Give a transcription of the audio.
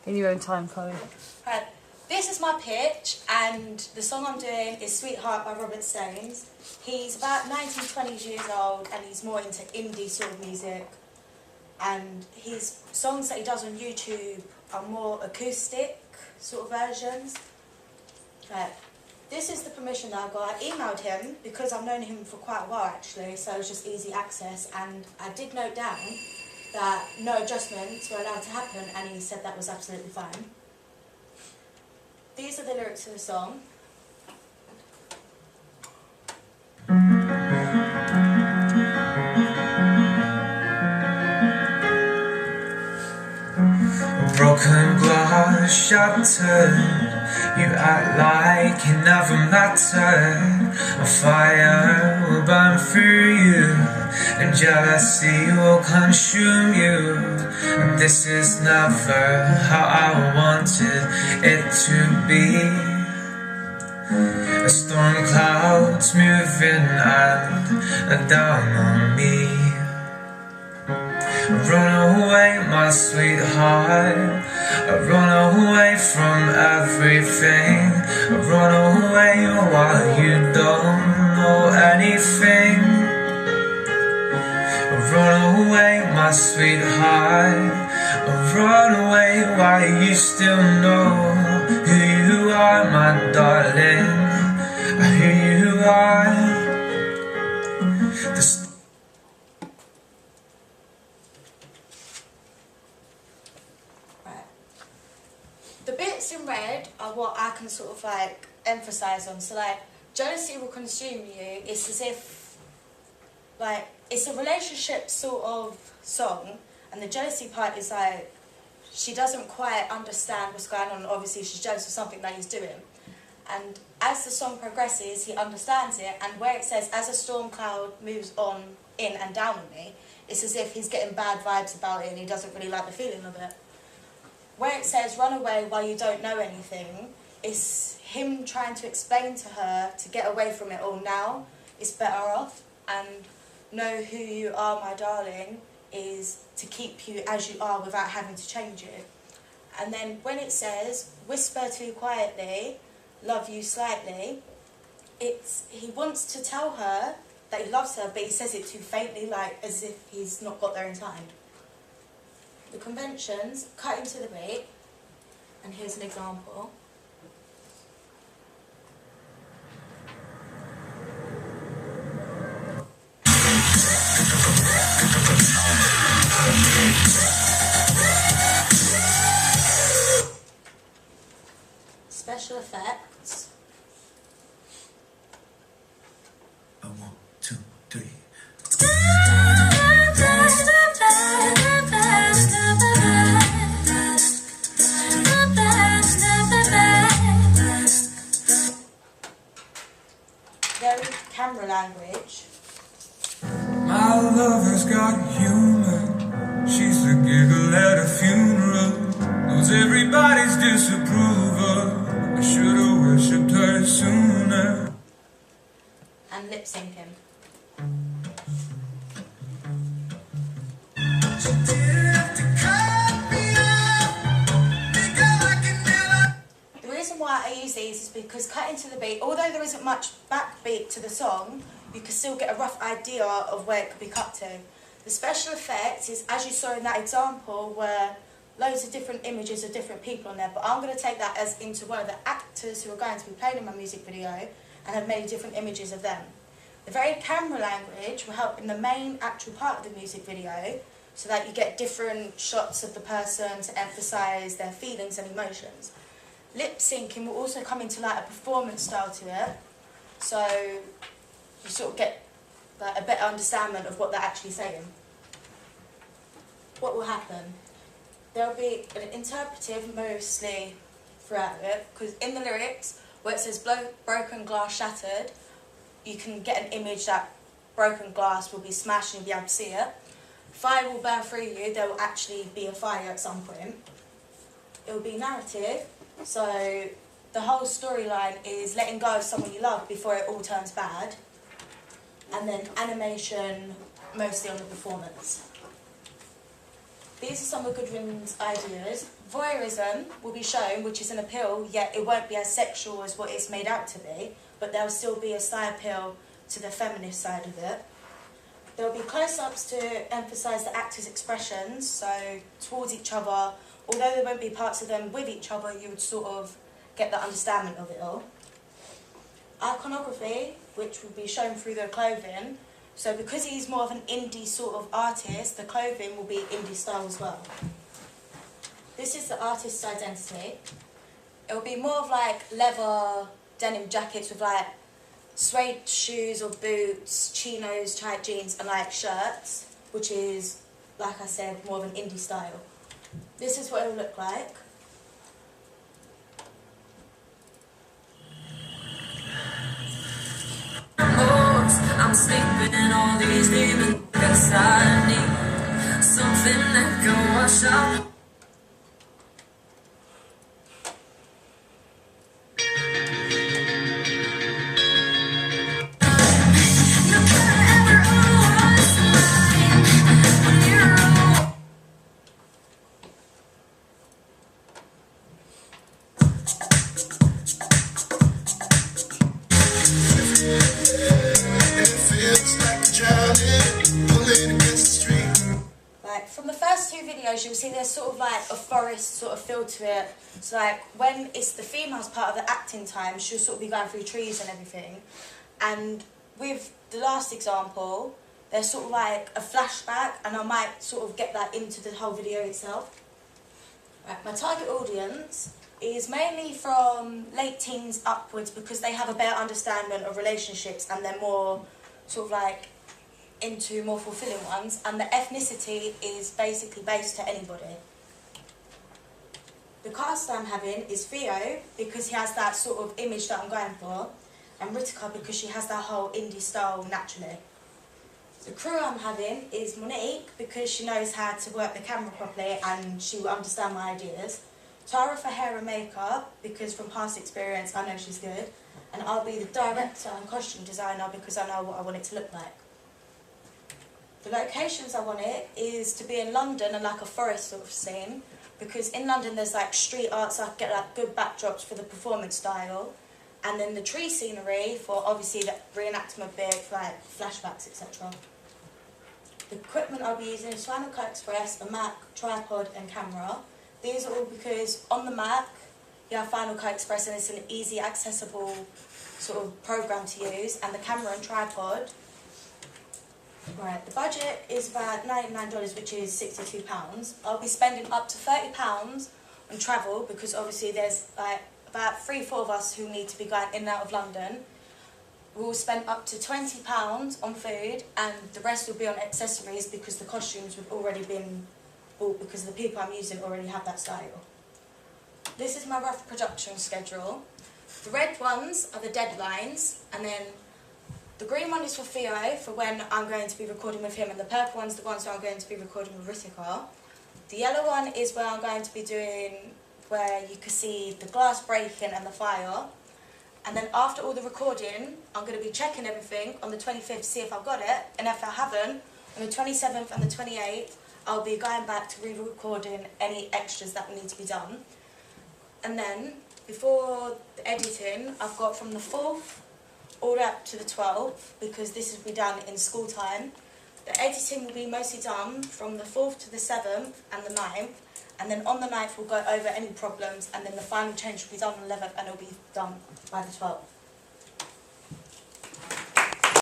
In your own time, Chloe. Right. This is my pitch, and the song I'm doing is Sweetheart by Robert Staines. He's about 19, 20 years old, and he's more into indie sort of music. And his songs that he does on YouTube are more acoustic sort of versions. Right. This is the permission that I got. I emailed him because I've known him for quite a while actually, so it's just easy access. And I did note down that no adjustments were allowed to happen, and he said that was absolutely fine. These are the lyrics to the song. Broken glass shattered. You act like it never mattered. A fire will burn through you, and jealousy will consume you. And this is never how I wanted it to be. A storm clouds moving and down on me. Run away, my sweetheart. Run away from everything. Run away while you don't know anything. Run away, my sweetheart. Run away while you still know who you are, my darling. Who you are. The bits in red are what I can sort of like emphasise on. So like, jealousy will consume you. It's as if, like, it's a relationship sort of song, and the jealousy part is like, she doesn't quite understand what's going on. Obviously she's jealous of something that he's doing. And as the song progresses, he understands it, and where it says, as a storm cloud moves on, in and down on me, it's as if he's getting bad vibes about it and he doesn't really like the feeling of it. Where it says, run away while you don't know anything, it's him trying to explain to her to get away from it all now. It's better off, and know who you are, my darling, is to keep you as you are without having to change it. And then when it says, whisper to you quietly, love you slightly, he wants to tell her that he loves her, but he says it too faintly, like as if he's not got there in time. The conventions, cut into the beat, and here's an example. Special effects. 1, 2, 3. Very camera language. My lover's got humor. She's the giggle at a funeral. Knows everybody's disapproval. I should've worshipped her sooner. And lip syncing. The reason why I use these is because cutting to the beat, although there isn't much backbeat to the song, you can still get a rough idea of where it could be cut to. The special effects is, as you saw in that example, where loads of different images of different people on there, but I'm going to take that as into one of the actors who are going to be played in my music video and have many different images of them. The very camera language will help in the main actual part of the music video, so that you get different shots of the person to emphasise their feelings and emotions. Lip syncing will also come into like a performance style to it, so you sort of get like a better understanding of what they're actually saying. What will happen? There'll be an interpretive mostly throughout it, because in the lyrics, where it says broken glass shattered, you can get an image that broken glass will be smashed and you'll be able to see it. Fire will burn through you, there will actually be a fire at some point. It will be narrative, so the whole storyline is letting go of someone you love before it all turns bad. And then animation, mostly on the performance. These are some of Goodwin's ideas. Voyeurism will be shown, which is an appeal, yet it won't be as sexual as what it's made out to be, but there'll still be a side appeal to the feminist side of it. There'll be close-ups to emphasise the actors' expressions, so towards each other. Although there won't be parts of them with each other, you would sort of get the understanding of it all. Iconography, which will be shown through their clothing. So because he's more of an indie sort of artist, the clothing will be indie style as well. This is the artist's identity. It will be more of like leather denim jackets with like suede shoes or boots, chinos, tight jeans and like shirts, which is, like I said, more of an indie style. This is what it will look like. I'm sleeping in all these demons. Guess I need something that can wash out. From the first two videos, you'll see there's sort of like a forest sort of feel to it. So like when it's the female's part of the acting time, she'll sort of be going through trees and everything. And with the last example, there's sort of like a flashback, and I might sort of get that into the whole video itself. Right, my target audience is mainly from late teens upwards because they have a better understanding of relationships and they're more sort of like into more fulfilling ones, and the ethnicity is basically based to anybody. The cast I'm having is Theo because he has that sort of image that I'm going for, and Ritika because she has that whole indie style naturally. The crew I'm having is Monique because she knows how to work the camera properly and she will understand my ideas. Tara for hair and makeup because from past experience I know she's good, and I'll be the director and costume designer because I know what I want it to look like. The locations I want it is to be in London and like a forest sort of scene, because in London there's like street art, so I can get like good backdrops for the performance style, and then the tree scenery for obviously the reenactment bit, like flashbacks, etc. The equipment I'll be using is Final Cut Express, a Mac, tripod and camera. These are all because on the Mac you have Final Cut Express and it's an easy accessible sort of program to use, and the camera and tripod. Right, the budget is about $99, which is £62. I'll be spending up to £30 on travel because obviously there's like about 3-4 of us who need to be going in and out of London. We'll spend up to £20 on food, and the rest will be on accessories because the costumes have already been bought because the people I'm using already have that style. This is my rough production schedule. The red ones are the deadlines, and then the green one is for Theo, for when I'm going to be recording with him, and the purple one's the ones where I'm going to be recording with Ritika. The yellow one is where I'm going to be doing, where you can see the glass breaking and the fire. And then after all the recording, I'm going to be checking everything on the 25th to see if I've got it, and if I haven't, on the 27th and the 28th, I'll be going back to re-recording any extras that need to be done. And then, before the editing, I've got from the 4th all the way up to the 12th, because this will be done in school time. The editing will be mostly done from the 4th to the 7th and the 9th, and then on the 9th we'll go over any problems, and then the final change will be done on the 11th and it'll be done by the 12th.